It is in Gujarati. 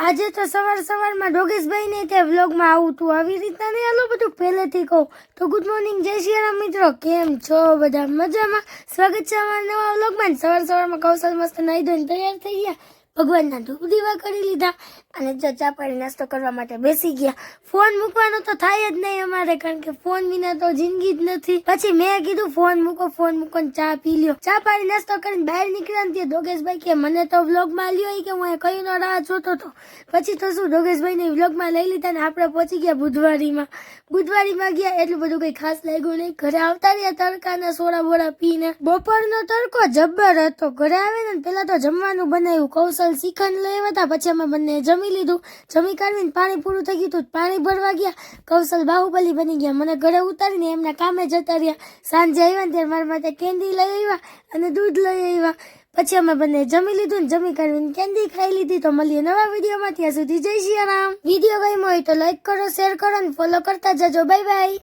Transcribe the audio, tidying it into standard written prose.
આજે તો સવારમાં ડોગેશભાઈ ને ત્યાં વ્લોગમાં આવું તું આવી રીતના નહીં હાલો બધું પહેલેથી કહું તો ગુડ મોર્નિંગ જય શ્રી રામ મિત્રો, કેમ છો બધા મજામાં? સ્વાગત છે અમારા નવા વ્લોગમાં. સવારમાં કૌશલ મસ્ત નાઈ ધોઈને તૈયાર થઈ ગયા, ભગવાનના ધૂપ દીવા કરી લીધા અને ચા પાણી નાસ્તો કરવા માટે બેસી ગયા. ફોન મૂકવાનો તો થાય જ નહીં અમારે, કારણ કે ફોન વિના તો જિંદગી જ નથી. પછી મેં કીધું ફોન મૂકો ને ચા પી લ્યો. ચા પાણી નાસ્તો કરીને બહાર નીકળ્યા ને ત્યાં ડોગેશભાઈ કે મને તો વ્લોગમાં લ્યો કે હું કયું નો રાહ જોતો હતો. પછી તો શું ડોગેશભાઈ ને વ્લોગમાં લઈ લીધા ને આપણે પહોંચી ગયા બુધવારીમાં ગયા. એટલું બધું કઈ ખાસ લાગ્યું નહીં. ઘરે આવતા રહ્યા તડકાના સોડા બોડા પીને. બપોરનો તડકો જબ્બર હતો. ઘરે આવે ને પેલા તો જમવાનું બનાવ્યું. કૌશલ શ્રીખંડ લઈ આવ્યા હતા, પછી અમે બંને જમી લીધું. જમી કાઢીને પાણી પૂરું થઈ ગયું હતું, પાણી ભરવા ગયા. કૌશલ બાહુબલી બની ગયા. મને ઘરે ઉતારીને એમના કામે જતા રહ્યા. સાંજે આવ્યા ને ત્યારે મારા માટે કેન્ડી લઈ આવ્યા અને દૂધ લઈ આવ્યા. પછી અમે બંને જમી લીધું ને જમી કાઢીને કેન્ડી ખાઈ લીધી. તો મળીએ નવા વિડીયોમાં, ત્યાં સુધી જય શ્રી રામ. વિડીયો ગમ્યો હોય તો લાઈક કરો, શેર કરો અને ફોલો કરતા જજો. Bye bye.